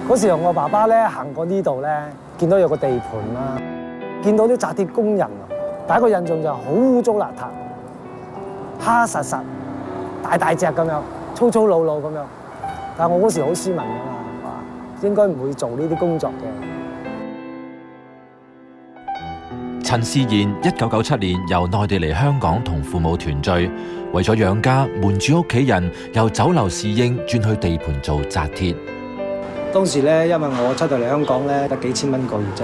嗰時候我爸爸咧行過呢度咧，見到有個地盤啦，見到啲紮鐵工人，第一個印象就係好污糟邋遢、黑實實、大大隻咁樣、粗粗魯魯咁樣。但係我嗰時好斯文㗎嘛，應該唔會做呢啲工作嘅。陳仕賢1997年由內地嚟香港同父母團聚，為咗養家，瞞住屋企人，由酒樓侍應轉去地盤做紮鐵。當時咧，因為我出到嚟香港咧，得幾千蚊個月啫。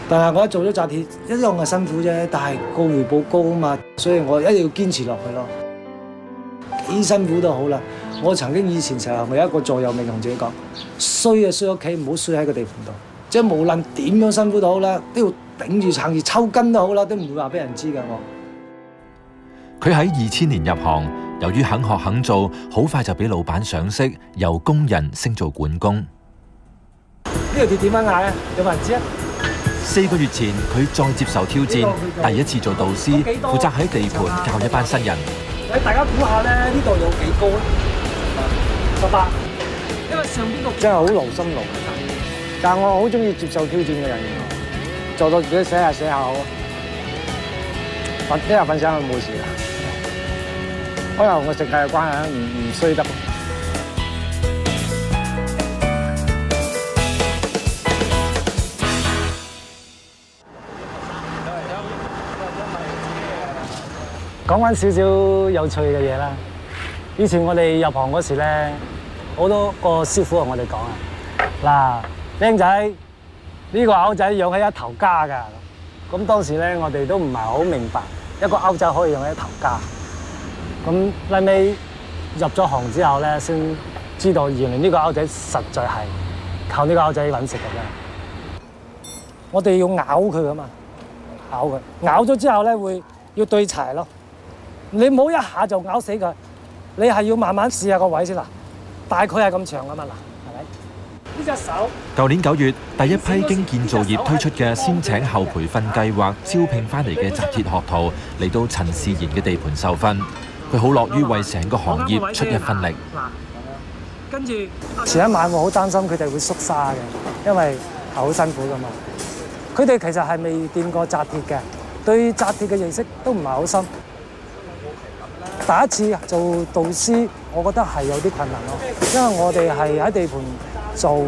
但係我一做咗紮鐵，一樣係辛苦啫，但係個回報高啊嘛，所以我一定要堅持落去咯。幾辛苦都好啦。我曾經以前成日有一個座右銘同自己講：衰啊衰屋企，唔好衰喺個地盤度。即係無論點樣辛苦都好啦，都要頂住撐住抽筋都好啦，都唔會話俾人知㗎我。佢喺2000年入行，由於肯學肯做，好快就俾老闆賞識，由工人升做管工。呢條鐵點樣嗌啊？有冇人知啊？4個月前，佢再接受挑戰，第一次做導師，負責喺地盤教一班新人。大家估下咧，呢度有幾高啊？18。因為上邊個真係好勞心勞力，但係我好中意接受挑戰嘅人，做到自己寫下好，一日瞓醒就冇事啦。可能我食嘅關係唔衰得。講翻少少有趣嘅嘢啦。以前我哋入行嗰時咧，好多個師傅同我哋講啊，嗱，僆仔呢個鷗仔養起一頭家㗎。咁當時咧，我哋都唔係好明白一個鷗仔可以養起一頭家。咁後尾入咗行之後咧，先知道原來呢個鷗仔實在係靠呢個鷗仔揾食嘅啫。我哋要咬佢㗎嘛，咬咗之後咧會要對齊咯。你唔好一下就咬死佢，你係要慢慢試下個位先啦。大概係咁長㗎嘛，嗱，係咪？呢隻手。舊年9月，第一批經建造業推出嘅先請後培訓計劃，招聘翻嚟嘅紮鐵學徒嚟到陳仕賢嘅地盤受訓。佢好樂於為成個行業出一分力。嗱，跟住前一晚我好擔心佢哋會縮沙嘅，因為係好辛苦㗎嘛。佢哋其實係未掂過紮鐵嘅，對紮鐵嘅認識都唔係好深。第一次做導師，我覺得係有啲困難咯，因為我哋係喺地盤做，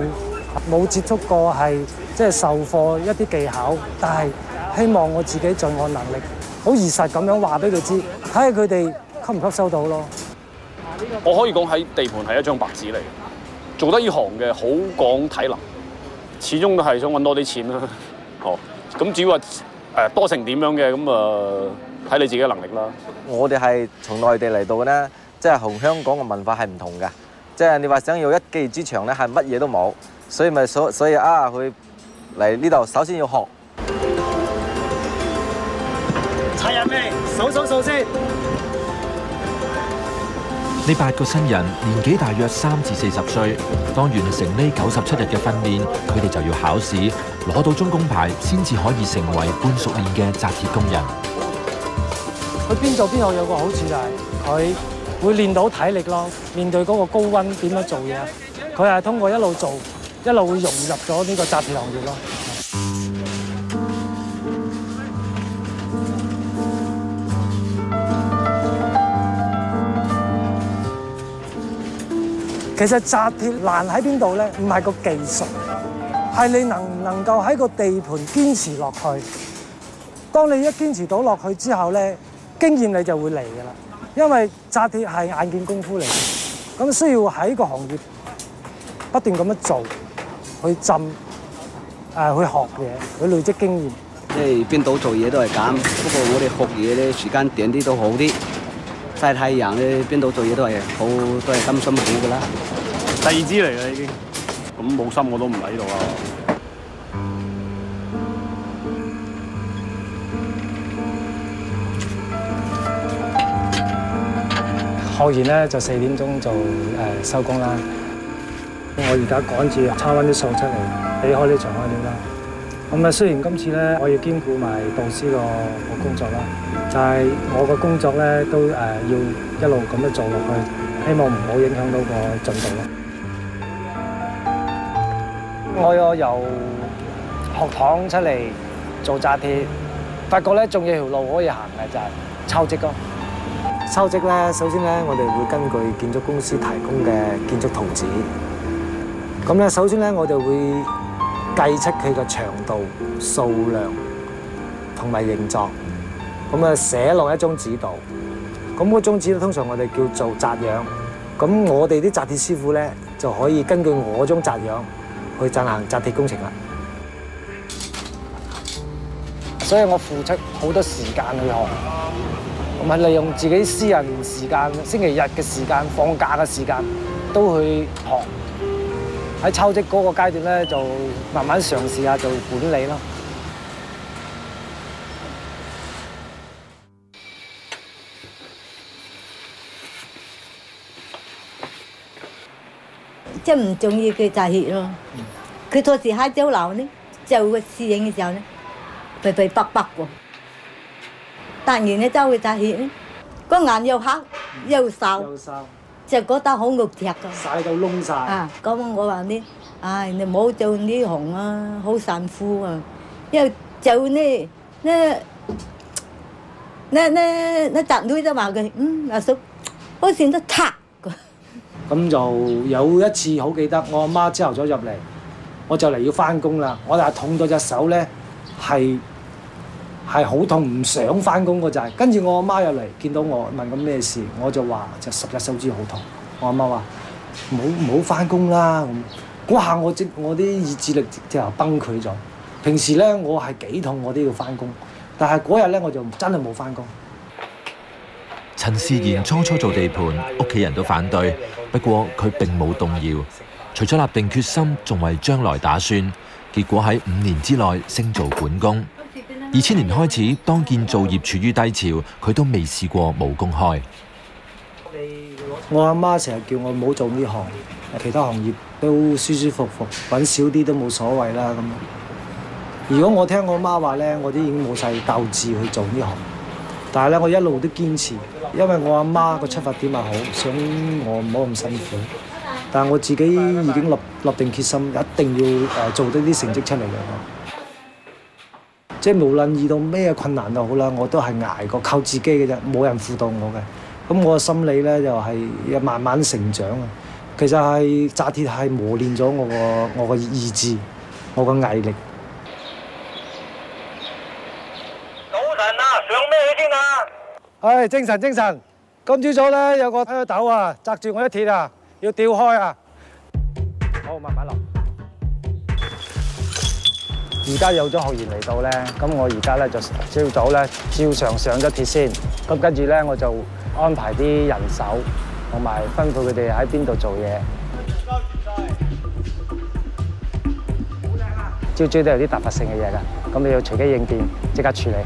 冇接觸過係即係授課一啲技巧，但係希望我自己盡我能力，好現實咁樣話俾佢知，睇下佢哋吸唔吸收到咯。我可以講喺地盤係一張白紙嚟，做得呢行嘅好講體能，始終都係想揾多啲錢啦。哦，咁至於話多成點樣嘅咁睇你自己嘅能力啦。我哋係從內地嚟到嘅咧，即係同香港嘅文化係唔同嘅。即係你話想要一技之長咧，係乜嘢都冇，所以咪所以佢嚟呢度首先要學。齊人未？數先。呢8個新人年紀大約3至40歲，當完成呢97日嘅訓練，佢哋就要考試，攞到中工牌先至可以成為半熟練嘅紮鐵工人。佢邊做邊學有個好處就係佢會練到體力咯，面對嗰個高溫點樣做嘢，佢係通過一路做，一路會融入咗呢個紮鐵行業咯。其實紮鐵難喺邊度咧？唔係個技術，係你能唔能夠喺個地盤堅持落去。當你一堅持到落去之後咧，經驗你就會嚟㗎啦。因為紮鐵係眼見功夫嚟嘅，咁需要喺個行業不斷咁樣做，去浸，去學嘢，去累積經驗。即係邊度做嘢都係咁，不過我哋學嘢咧時間短啲都好啲。曬太陽咧，邊度做嘢都係咁辛苦㗎啦。第二支嚟啦已經，咁冇心我都唔喺度啊。學完咧就4點鐘就收工啦。我而家趕住抄翻啲數出嚟，俾開呢場開料啦。咁啊，雖然今次咧我要兼顧埋導師個工作啦，但係我個工作咧都要一路咁樣做落去，希望唔好影響到個進度咯。我由學堂出嚟做紮鐵，發覺咧仲有條路可以行嘅就係抽積咯。抽積咧，首先咧我哋會根據建築公司提供嘅建築圖紙，咁咧首先咧我哋會計測佢嘅長度、數量同埋形狀，咁啊寫落一張紙度。咁嗰張紙咧通常我哋叫做紮樣。咁我哋啲紮鐵師傅咧就可以根據我張紮樣去進行紮鐵工程啦。所以我付出好多時間去學，咁係利用自己私人時間、星期日嘅時間、放假嘅時間都去學。喺抽積嗰個階段咧，就慢慢嘗試下做管理咯。即係唔中意佢紮鐵咯。佢到時喺酒樓呢，做個侍應嘅時候呢，肥肥白白喎。突然咧走去紮鐵呢，個眼又黑又瘦，就覺得好肉赤㗎。曬到燶晒。啊，咁我話呢，唉，你唔好做呢行啊，好辛苦啊。因為做呢紮女就話佢，阿叔，好似都塌。咁就有一次好記得，我阿媽朝頭早入嚟，我就嚟要翻工啦。我就痛到隻手咧係好痛，唔想翻工嗰陣。跟住我阿媽入嚟見到我問咁咩事，我就話隻11手指好痛。我阿媽話唔好翻工啦咁。嗰下我啲意志力直頭崩潰咗。平時咧我係幾痛我都要翻工，但係嗰日咧我就真係冇翻工。陳仕賢初做地盤，屋企人都反對，不過佢並冇動搖，除咗立定決心，仲為將來打算。結果喺5年之內升做管工。2000年開始，當建造業處於低潮，佢都未試過冇工開。我阿媽成日叫我唔好做呢行，其他行業都舒舒服服，揾少啲都冇所謂啦咁。如果我聽我媽話咧，我都已經冇晒鬥志去做呢行。但係咧，我一路都堅持，因為我阿媽個出發點係好，想我唔好咁辛苦。但係我自己已經立定決心，一定要做得啲成績出嚟嘅。即係無論遇到咩困難都好啦，我都係捱過，靠自己嘅啫，冇人輔導我嘅。咁我嘅心理咧就係慢慢成長啊。其實係紮鐵係磨練咗我個意志，我個毅力。唉，精神！今朝早咧有個推斗啊，擲住我啲鐵啊，要吊開啊。好，慢慢落。而家有咗學員嚟到咧，咁我而家咧就朝早咧照常上咗鐵先，咁跟住咧我就安排啲人手，同埋吩咐佢哋喺邊度做嘢。朝朝都有啲突發性嘅嘢㗎，咁你要隨機應變，即刻處理。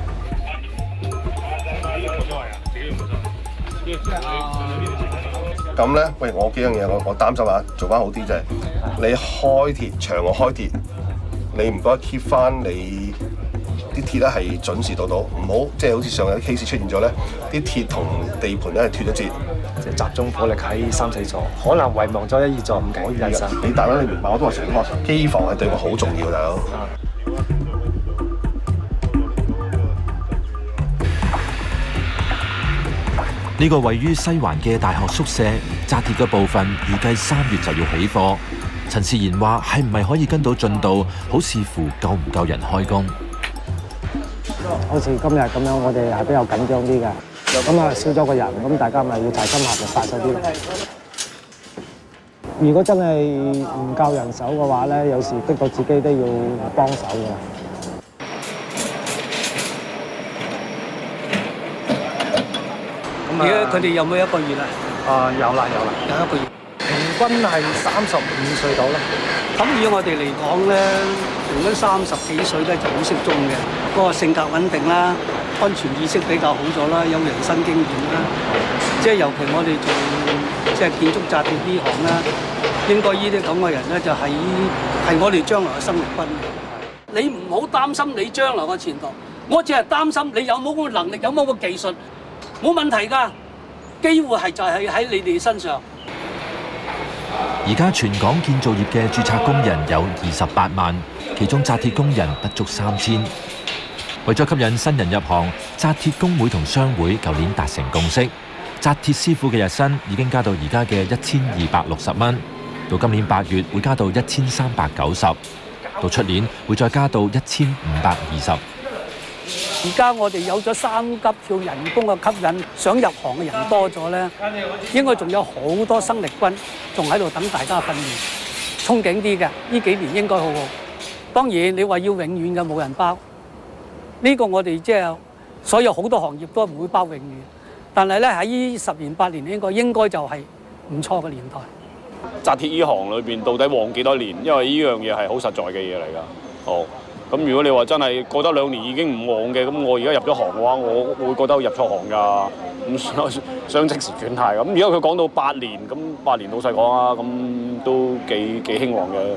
咁咧，喂，我幾樣嘢我擔心啊，做翻好啲就係你開鐵長個開鐵，你唔該 keep 翻你啲鐵咧係準時到，唔好即係好似上有啲 case 出現咗咧，啲鐵同地盤咧係脫咗節，即係集中火力喺3、4座，可能遺忘咗1、2座唔可以人手。你大佬你明白，我都話成個機房係對我好重要，大佬。呢個位於西環嘅大學宿舍紮鐵嘅部分，預計3月就要起貨。陳仕賢話：係唔係可以跟到進度，好視乎夠唔夠人開工。好似今日咁樣，我哋係比較緊張啲嘅，咁啊少咗個人，咁大家咪要齊心合力快手啲咯。如果真係唔夠人手嘅話咧，有時逼到自己都要幫手嘅。而家佢哋有冇1個月啊？有啦，有1個月。平均係35歲到啦。咁以我哋嚟講咧，平均30幾歲咧就好適中嘅，個性格穩定啦，安全意識比較好咗啦，有人生經驗啦。即係尤其我哋做即係建築紮鐵呢行啦，應該呢啲咁嘅人咧就係我哋將來嘅生力軍。你唔好擔心你將來嘅前途，我只係擔心你有冇個能力，有冇個技術。冇問題㗎，機會係就係喺你哋身上。而家全港建造業嘅註冊工人有28萬，其中紮鐵工人不足3000。為咗吸引新人入行，紮鐵工會同商會舊年達成共識，紮鐵師傅嘅日薪已經加到而家嘅1260蚊，到今年8月會加到1390，到出年會再加到1520。而家我哋有咗3級跳人工嘅吸引，想入行嘅人多咗咧，應該仲有好多生力軍仲喺度等大家訓練，憧憬啲嘅，呢幾年應該好好。當然你話要永遠嘅冇人包，呢個我哋即係所有好多行業都唔會包永遠，但係咧喺呢10年8年應該就係唔錯嘅年代。紮鐵呢行裏邊到底旺幾多年？因為呢樣嘢係好實在嘅嘢嚟㗎。哦。咁如果你話真係過得2年已經唔旺嘅，咁我而家入咗行嘅話，我會覺得入錯行㗎，咁想即時轉態咁。而家佢講到8年，咁8年老實講啊，咁都幾興旺嘅。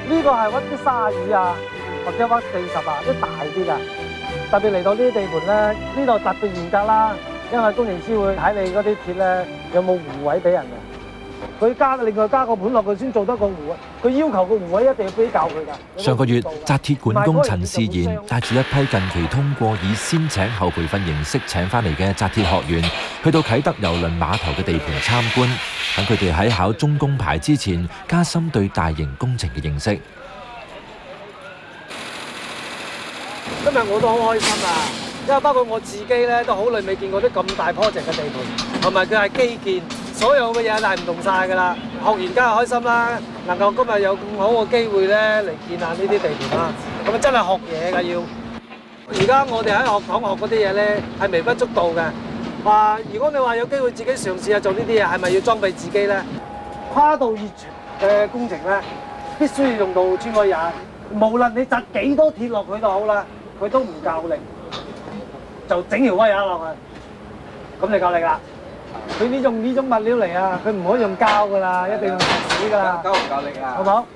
呢個係屈啲鯊魚啊！或者屈40啊，啲大啲㗎。特別嚟到呢啲地盤咧，呢度特別嚴格啦，因為工程師會睇你嗰啲鐵咧有冇弧位俾人嘅。佢另外加個盤落去先做得個弧位，佢要求個弧位一定要比較佢㗎。上個月，紮鐵管工陳仕賢帶住一批近期通過以先請後培訓形式請翻嚟嘅紮鐵學員，去到啟德郵輪碼頭嘅地盤參觀，等佢哋喺考中工牌之前，加深對大型工程嘅認識。今日我都好開心啊！因為包括我自己咧，都好耐未見過啲咁大 project 嘅地盤，同埋佢係基建，所有嘅嘢係唔同晒㗎啦。學員梗係開心啦，能夠今日有咁好嘅機會咧嚟見下呢啲地盤啦，咁啊真係學嘢㗎要。而家我哋喺學堂學嗰啲嘢咧係微不足道嘅。如果你話有機會自己嘗試下做呢啲嘢，係咪要裝備自己咧？跨度熱傳嘅工程咧，必須要用到穿開眼，無論你擲幾多鐵落去都好啦。佢都唔夠力，就整條威亞落去，咁你夠力啦。佢呢種物料嚟啊，佢唔可以用膠噶啦，一定用石屎噶啦。膠唔夠力啊！好唔好？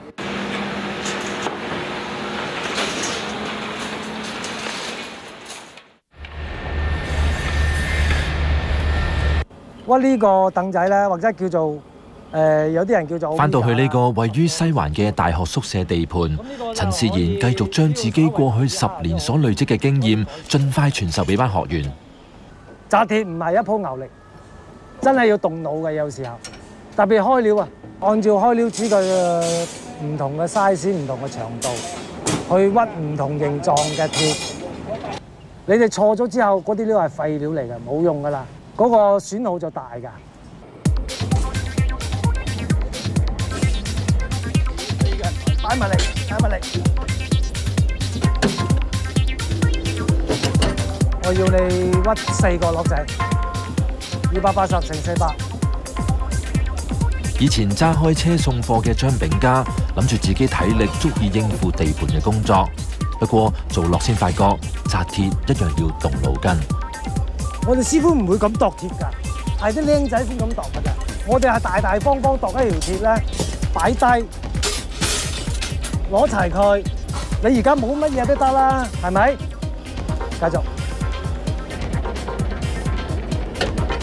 哇！呢個凳仔咧，或者叫做有啲人叫做。返到去呢個位於西環嘅大學宿舍地盤，陳仕賢繼續將自己過去10年所累積嘅經驗，盡快傳授俾班學員。紮鐵唔係一鋪牛力，真係要動腦嘅，有時候特別開料啊，按照開料紙嘅唔同嘅 size、唔同嘅長度，去屈唔同形狀嘅鐵。你哋錯咗之後，嗰啲料係廢料嚟嘅，冇用噶啦，嗰個損耗就大㗎。擺埋嚟，擺埋嚟。我要你屈4個螺仔，280乘400。以前揸開車送貨嘅張炳嘉，諗住自己體力足以應付地盤嘅工作，不過做落先發覺，紮鐵一樣要動腦筋。我哋師傅唔會咁度鐵㗎，係啲僆仔先咁度㗎咋。我哋係大大方方度一條鐵咧，擺低。攞齊佢，你而家冇乜嘢都得啦，係咪？繼續。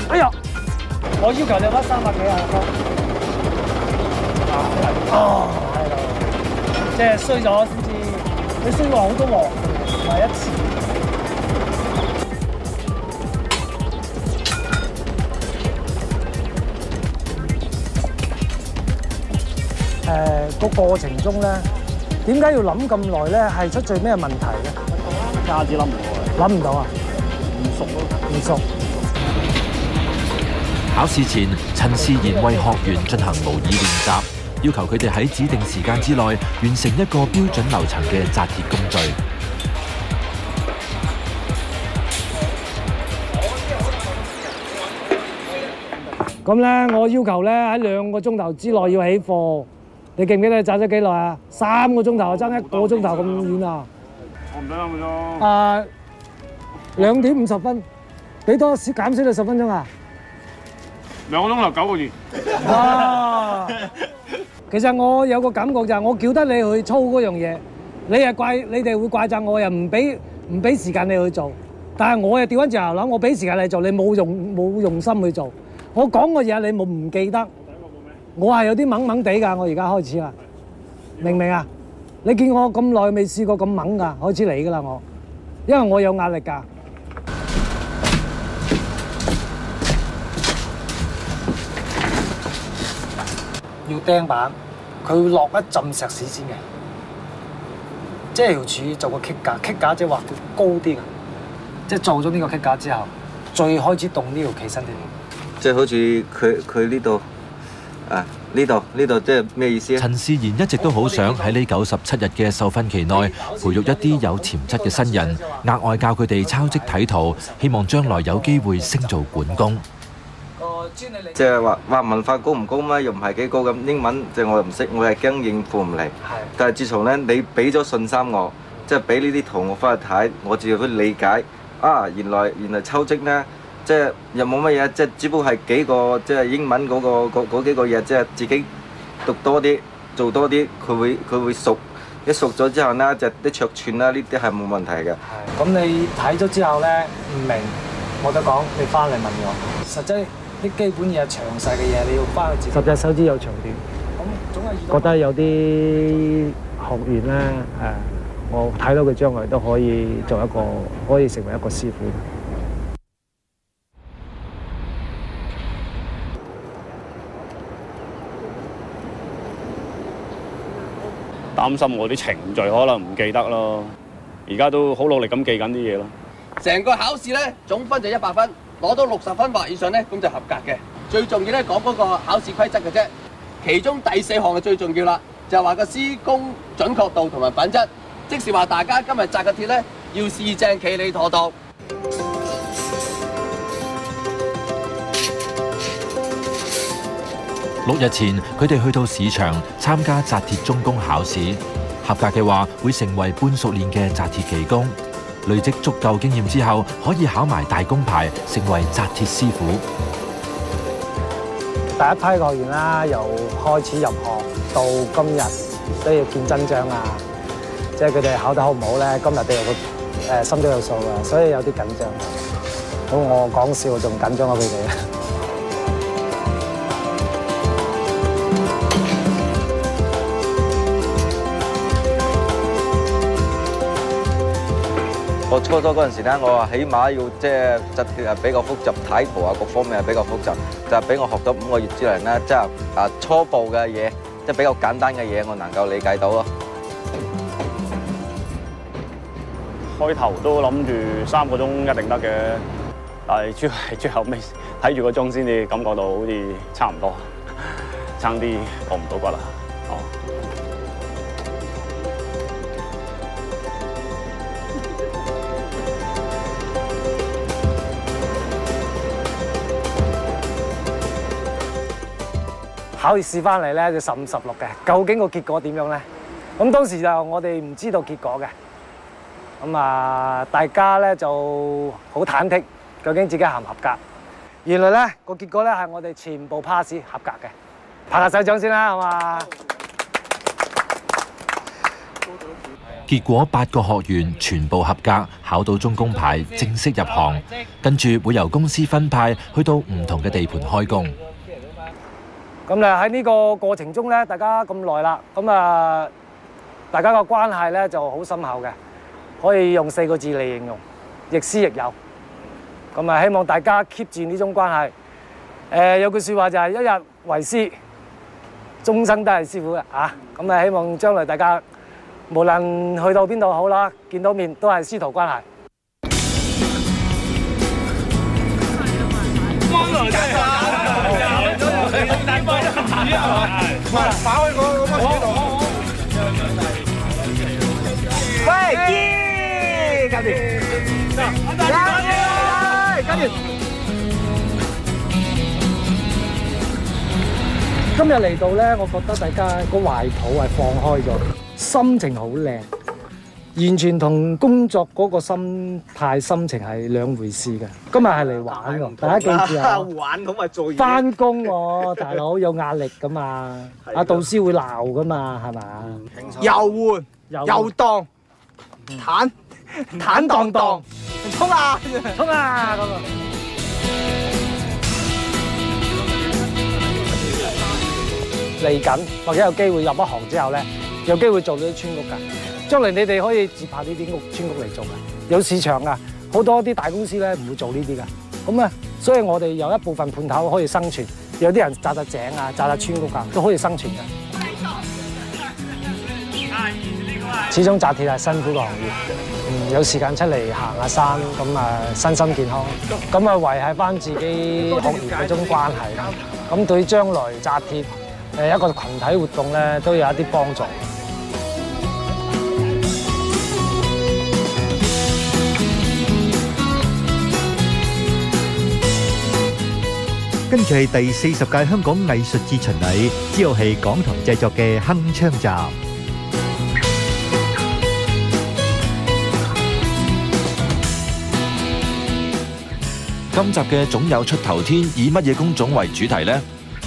哎呀，我要求你屈300幾啊！係咯，即係衰咗先至，你衰過好多鑊，唔係一次。個過程中咧。點解要諗咁耐咧？係出咗咩問題咧？一下子諗唔到，諗唔到啊！唔熟咯，唔熟。考試前，陳仕賢為學員進行模擬練習，要求佢哋喺指定時間之內完成一個標準流程嘅紮鐵工序。咁咧，我要求咧喺2個鐘頭之內要起貨。你記唔記得你紮咗幾耐啊？3個鐘頭，爭1個鐘頭咁遠啊！我唔得咁多。2點50分，幾多減少到10分鐘啊？ 2個鐘頭9個字。哇！其實我有個感覺就係我叫得你去操嗰樣嘢，你哋會怪責我，又唔俾時間你去做。但係我又調翻轉頭諗，我俾時間你做，你冇用心去做。我講個嘢你冇唔記得，我係有啲懵懵地㗎。我而家開始啦，明唔明啊？你見我咁耐未試過咁懵㗎，開始嚟㗎啦我，因為我有壓力㗎。要釘板，佢會落一浸石屎先嘅，即係條柱做個棘架，棘架即係畫高啲嘅，即係做咗呢個棘架之後，再開始動呢條企身條。即係好似佢呢度啊，呢度即係咩意思啊？陳仕賢一直都好想喺呢97日嘅受訓期內，培育一啲有潛質嘅新人，額外教佢哋抄則睇圖，希望將來有機會升做管工。即係話文化高唔高咩？又唔係幾高咁。英文即係我又唔識，我係驚應付唔嚟。但係自從咧你俾咗信心我，即係俾呢啲圖我翻去睇，我自然去理解。啊，原來抽積咧，即係又冇乜嘢，即係只不過係幾個即係英文嗰幾個嘢，即係自己讀多啲，做多啲，佢會熟。一熟咗之後咧，就啲尺寸啦，呢啲係冇問題嘅。咁你睇咗之後咧唔明，冇得講，你翻嚟問我。實際啲基本嘢、詳細嘅嘢，你要翻去自己。實際手指有長短。咁總係覺得有啲學員咧，我睇到佢將來都可以成為一個師傅。擔心我啲程序可能唔記得咯，而家都好努力咁記緊啲嘢咯。成個考試咧總分就100分，攞到60分或以上咧咁就合格嘅。最重要咧講嗰個考試規則嘅啫，其中第4項係最重要啦，就係話個施工準確度同埋品質，即是話大家今日紮嘅鐵咧要試正企理妥當。6日前，佢哋去到市場參加紮鐵中工考試，合格嘅話會成為半熟練嘅紮鐵技工。累積足夠經驗之後，可以考埋大工牌，成為紮鐵師傅。第一批學員啦，由開始入行到今日都要見真章啊！即係佢哋考得好唔好咧，今日都有個心中有數啊，所以有啲緊張。咁我講笑仲緊張過佢哋。我初嗰陣時咧，我話起碼要即係紮鐵係比較複雜，睇圖啊各方面係比較複雜，就係俾我學咗5個月之嚟咧，即係初步嘅嘢，即係比較簡單嘅嘢，我能夠理解到咯。開頭都諗住3個鐘一定得嘅，但係主要係最後尾睇住個鐘先至感覺到好似差唔多，差啲過唔到骨啦。考試翻嚟咧就15、16嘅，究竟個結果點樣咧？咁當時就我哋唔知道結果嘅，咁大家咧就好忐忑，究竟自己合唔合格？原來咧個結果咧係我哋全部 pass 合格嘅，拍下手掌先啦，好嘛？結果8個學員全部合格，考到中工牌，正式入行。跟住會由公司分派去到唔同嘅地盤開工。咁咧喺呢個過程中咧，大家咁耐啦，咁大家個關係咧就好深厚嘅，可以用4個字嚟形容，亦師亦友。咁希望大家 keep 住呢種關係。有句説話就係一日為師，終生都係師傅嘅啊！咁希望將來大家無論去到邊度好啦，見到面都係師徒關係。喂，耶！搞掂，搞掂。今日嚟到咧，我覺得大家個懷抱係放開咗，心情好靚。完全同工作嗰個心態心情係兩回事嘅。今日係嚟玩喎，大家記住啊！玩咁咪做嘢。翻工喎，大佬有壓力噶嘛，阿導師會鬧噶嘛，係嘛？又換又當，坦蕩蕩，衝啊！衝啊！咁啊！嚟緊或者有機會入咗行之後咧，有機會做到啲村屋㗎。將來你哋可以接下呢啲村屋嚟做㗎，有市場㗎。好多啲大公司咧唔會做呢啲㗎。咁啊，所以我哋有一部分盤頭可以生存，有啲人紮下井啊、紮下村屋啊，都可以生存㗎。始終紮鐵係辛苦嘅行業，有時間出嚟行下山，咁啊身心健康，咁啊維係翻自己學業嗰種關係啦。咁對將來紮鐵一個群體活動咧，都有一啲幫助。跟住係第40屆香港藝術節巡禮，之後係港台製作嘅鏗鏘集。今集嘅總有出頭天以乜嘢工種為主題呢？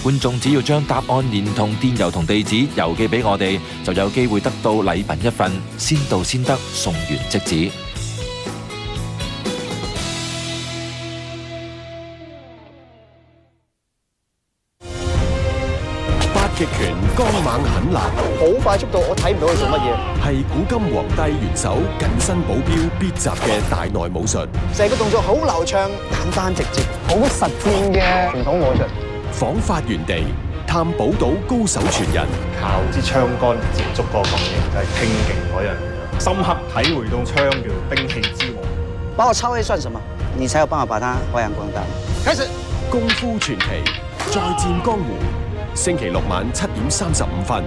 觀眾只要將答案連同電郵同地址郵寄俾我哋，就有機會得到禮品一份，先到先得，送完即止。極拳剛猛狠辣，好快速度，我睇唔到佢做乜嘢。係古今皇帝元首近身保鏢必習嘅大內武術，成個動作好流暢、簡單直接，好實戰嘅傳統武術。訪發源地，探寶島高手傳人，靠支槍桿接觸個感應，就係拼勁嗰樣嘢。深刻體會到槍叫兵器之王。把我抄起算什麼？你才有辦法把它發揚光大。開始，功夫傳奇，再戰江湖。星期六晚7點35分。